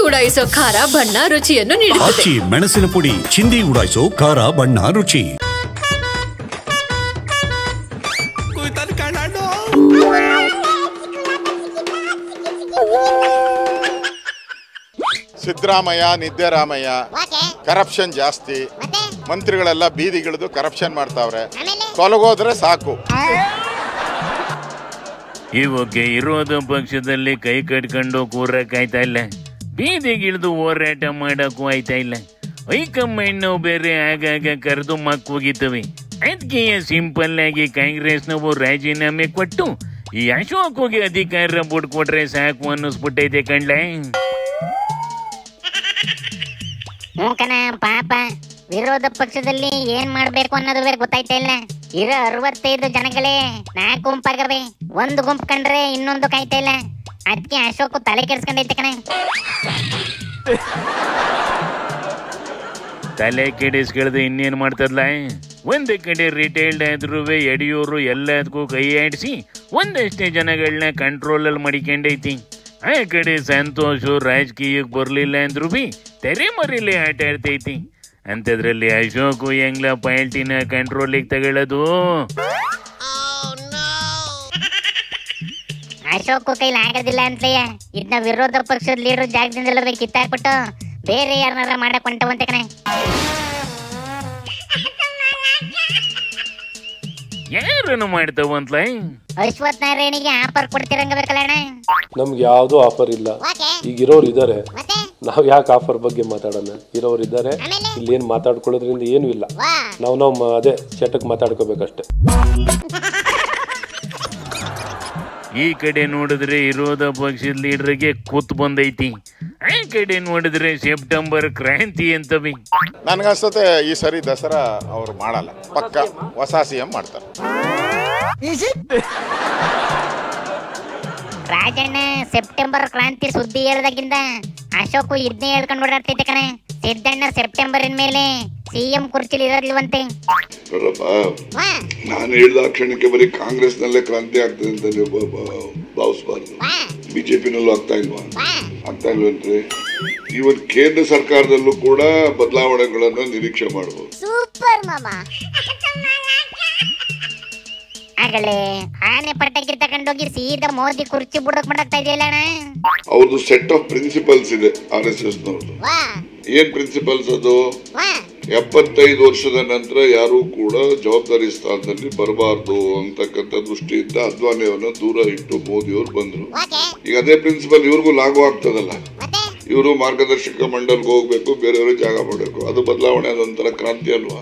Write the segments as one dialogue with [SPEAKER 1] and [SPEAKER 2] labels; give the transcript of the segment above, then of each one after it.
[SPEAKER 1] ಉಡಾಯಿಸೋ ಖಾರ ಬಣ್ಣ ರುಚಿಯನ್ನು ನೀಡುತ್ತದೆ.
[SPEAKER 2] ಮೆಣಸಿನ ಪುಡಿ ಚಿಂದಿ ಉಡಾಯಿಸೋ ಖಾರ ಬಣ್ಣ ರುಚಿ.
[SPEAKER 3] ಸಿದ್ದರಾಮಯ್ಯ ನಿದ್ದೆರಾಮಯ್ಯ ಕರಪ್ಷನ್ ಜಾಸ್ತಿ, ಮಂತ್ರಿಗಳೆಲ್ಲ ಬೀದಿಗಿಳಿದು ಕರಪ್ಷನ್ ಮಾಡ್ತಾವ್ರೆ, ತೊಲಗೋದ್ರೆ ಸಾಕು.
[SPEAKER 4] ಇವಾಗ ವಿರೋಧ ಪಕ್ಷದಲ್ಲಿ ಕೈ ಕಟ್ಕೊಂಡು ಕೂರಕ್ಕಾಯ್ತಾ ಇಲ್ಲ, ಬೀದಿಗಿಳಿದು ಹೋರಾಟ ಮಾಡಕ್ಕೂ ಆಯ್ತಾ ಇಲ್ಲ. ಹೈಕಮಾಂಡ್ ನಾವು ಬೇರೆ ಆಗಾಗ ಕರೆದು ಮಕ್ ಹೋಗಿತ್ತವೆ. ಅದಕ್ಕೆ ಸಿಂಪಲ್ ಆಗಿ ಕಾಂಗ್ರೆಸ್ನವು ರಾಜೀನಾಮೆ ಕೊಟ್ಟು ಈ ಅಶೋಕ್ಗೆ ಅಧಿಕಾರ ಬಿಟ್ಕೊಟ್ರೆ ಸಾಕು ಅನ್ನಿಸ್ಬಿಟ್ಟೈತೆ ಕಣ್ಲೆ.
[SPEAKER 5] ಮೂಕನ ಪಾಪ ವಿರೋಧ ಪಕ್ಷದಲ್ಲಿ ಏನ್ ಮಾಡ್ಬೇಕು ಅನ್ನೋದು ಬೇರೆ ಗೊತ್ತಾಯ್ತಾ ಇಲ್ಲ. ಇರೋ 65 ಜನಗಳೇ 4 ಗುಂಪಾಗವೆ, 1 ಗುಂಪು ಕಂಡ್ರೆ ಇನ್ನೊಂದು ಕಾಯ್ತಾ ಇಲ್ಲ. ಅದಕ್ಕೆ ಅಶೋಕ್ ತಲೆ ಕೆಡ್ಸ್ಕೊಂಡೈತೆ ಕಣ.
[SPEAKER 4] ತಲೆ ಕೆಡಿಸ್ಕಳ್ದು ಇನ್ನೇನ್ ಮಾಡ್ತದ್ಲ. ಒಂದ್ ಕಡೆ ರಿಟೈಲ್ಡ್ ಆದ್ರೂ ಯಡಿಯೂರು ಎಲ್ಲದಕ್ಕೂ ಕೈ ಆಡಿಸಿ ಒಂದಷ್ಟೇ ಜನಗಳನ್ನ ಕಂಟ್ರೋಲಲ್ಲಿ ಮಾಡಿಕೊಂಡೈತಿ. ಆ ಕಡೆ ಸಂತೋಷು ರಾಜಕೀಯಕ್ಕೆ ಬರ್ಲಿಲ್ಲ ಅಂದ್ರೂ ತೆರೆ ಮರಿಲಿ ಆಟ ಆಡ್ತೈತಿ. ಅಂತದ್ರಲ್ಲಿ ಅಶೋಕ್ ಹೆಂಗ್ಲ ಪಾಲ್ಟಿನ ಕಂಟ್ರೋಲಿಗೆ ತಗೊಳ್ಳೋದು.
[SPEAKER 5] ಅಶೋಕ್ ಕೈಲಿ ಆಗೋದಿಲ್ಲ ಅಂತಲೇ ಇದನ್ನ ವಿರೋಧ ಪಕ್ಷದ ಲೀಡರ್ ಜಾಗದಿಂದೆಲ್ಲ ಕಿತ್ತಾಕ್ಬಿಟ್ಟು ಬೇರೆ ಯಾರನ್ನಾರ ಮಾಡಕ್ ಹೊಂಟವಂತೆ ಕಣೆ.
[SPEAKER 4] ಯಾರನ್ನು ಮಾಡ್ತಾವಂತ
[SPEAKER 5] ಅಶ್ವಥ್ ನಾರಾಯಣಿಗೆ ಆಫರ್ ಕೊಡ್ತಿರಂಗಬೇಕಲ್ಲ ಅಣ್ಣ.
[SPEAKER 6] ನಮ್ಗೆ ಯಾವ್ದು ಆಫರ್ ಇಲ್ಲ. ಈಗ ಇರೋರು ಇದಾರೆ, ನಾವ್ ಯಾಕೆ ಆಫರ್ ಬಗ್ಗೆ ಮಾತಾಡೋಣ? ಇರೋರು ಇದ್ದಾರೆ, ಇಲ್ಲಿ ಏನ್ ಮಾತಾಡ್ಕೊಳ್ಳೋದ್ರಿಂದ ಏನು ಇಲ್ಲ. ನಾವು ಅದೇ ಚಟಕ್ ಮಾತಾಡ್ಕೋಬೇಕಷ್ಟೆ.
[SPEAKER 4] ಈ ಕಡೆ ನೋಡಿದ್ರೆ ವಿರೋಧ ಪಕ್ಷದ ಲೀಡರ್ಗೆ ಕೂತ್ ಬಂದೈತಿ, ಆ ಕಡೆ ನೋಡಿದ್ರೆ ಸೆಪ್ಟೆಂಬರ್ ಕ್ರಾಂತಿ ಅಂತವಿ.
[SPEAKER 3] ನನ್ಗನ್ಸುತ್ತೆ ಈ ಸರಿ ದಸರಾ ಅವ್ರು ಮಾಡಲ್ಲ, ಪಕ್ಕ ಹೊಸ CM ಮಾಡ್ತಾರೆ.
[SPEAKER 5] ರಾಜಣ್ಣ ಸೆಪ್ಟೆಂಬರ್ ಕ್ರಾಂತಿ ಸುದ್ದಿ ಹೇಳ್ದಾಗಿಂದ ಅಶೋಕ್ ಇದನ್ನೇ ಹೇಳ್ಕೊಂಡು ಓಡಾಡ್ತೈತೆ ಕಣೆ. ಸಿದ್ದಣ್ಣ ಸೆಪ್ಟೆಂಬರ್ ಮೇಲೆ CM ಕುರ್ಚಿಲಿ ಇರಲಿಲ್ವಂತೆ.
[SPEAKER 7] ನಾನು ಹೇಳಿದ ಕ್ಷಣಕ್ಕೆ ಬರೀ ಕಾಂಗ್ರೆಸ್ ನಲ್ಲೇ ಕ್ರಾಂತಿ ಆಗ್ತದೆ ಅಂತ ನೀವು ಭಾವಿಸಬಾರ್ದು. ಬಿಜೆಪಿನಲ್ಲೂ ಆಗ್ತಾ ಇಲ್ವಂದ್ರೆ ಇವನ್ ಕೇಂದ್ರ ಸರ್ಕಾರದಲ್ಲೂ ಕೂಡ ಬದಲಾವಣೆಗಳನ್ನು ನಿರೀಕ್ಷೆ ಮಾಡಬಹುದು.
[SPEAKER 5] ಸೂಪರ್ ಮಾಮಾ. ಆಗಲೇ ಆನೆ ಪಟಾಕಿ ತಗೊಂಡೋಗಿ ಸೀದಾ ಮೋದಿ ಕುರ್ಚಿ ಬುಡಕ್ ಮಾಡಕ್ತಾ ಇದೆಯಲ್ಲ ಅಣ್ಣ.
[SPEAKER 7] ಅವ್ರದ್ದು ಸೆಟ್ ಆಫ್ ಪ್ರಿನ್ಸಿಪಲ್ಸ್ ಇದೆ RSS ನವ್ರದ್ದು. ಏನ್ ಪ್ರಿನ್ಸಿಪಲ್ಸ್ ಅದು? 75 ವರ್ಷದ ನಂತರ ಯಾರು ಕೂಡ ಜವಾಬ್ದಾರಿ ಸ್ಥಾನದಲ್ಲಿ ಬರಬಾರ್ದು ಅಂತಕ್ಕಂಥ ದೃಷ್ಟಿಯಿಂದ ಅದ್ವಾನಿಯವನ್ನ ದೂರ ಇಟ್ಟು ಮೋದಿಯವರು ಬಂದ್ರು. ಈಗ ಅದೇ ಪ್ರಿನ್ಸಿಪಲ್ ಇವ್ರಿಗೂ ಲಾಗೂ ಆಗ್ತದಲ್ಲ. ಇವರು ಮಾರ್ಗದರ್ಶಕ ಮಂಡಲ್ಗೆ ಹೋಗ್ಬೇಕು, ಬೇರೆಯವರು ಜಾಗ ಮಾಡಬೇಕು. ಅದು ಬದಲಾವಣೆ, ಅದೊಂಥರ ಕ್ರಾಂತಿ ಅಲ್ವಾ?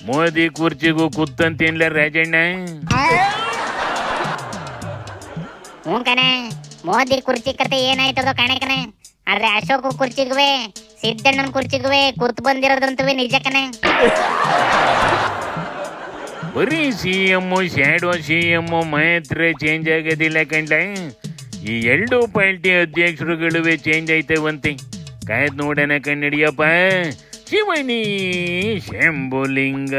[SPEAKER 4] ಮೋದಿ ಕುರ್ಚಿಗೂ ಕೂತಂತೇನ್ಲ ರಾಜಣ್ಣ.
[SPEAKER 5] ಹ್ಞೂ ಕಣೆ, ಮೋದಿ ಕುರ್ಚಿ ಕತೆ ಏನಾಯ್ತದೋ ಕಾಣೆ ಕಣೆ. ಆದ್ರೆ ಅಶೋಕ್ ಕುರ್ಚಿಗುವೆ ಸಿದ್ದಣ್ಣನ ಕುರ್ಚಿಗುವೆ ಕೂತ್ ಬಂದಿರೋದಂತವೇ ನಿಜ ಕಣೆ.
[SPEAKER 4] ಬರೀ CM ಶಾಡೋ CM ಮಾತ್ರ ಚೇಂಜ್ ಆಗೋದಿಲ್ಲ ಕಂಡ್ಲ. ಈ 2 ಪಾರ್ಟಿ ಅಧ್ಯಕ್ಷರುಗಳುವೆ ಚೇಂಜ್ ಆಯ್ತವಂತೆ. ಕಾಯ್ದು ನೋಡೋಣ ಕನ್ನಡಿಯಪ್ಪ. ಶಿವನಿ ಶಂಭುಲಿಂಗ.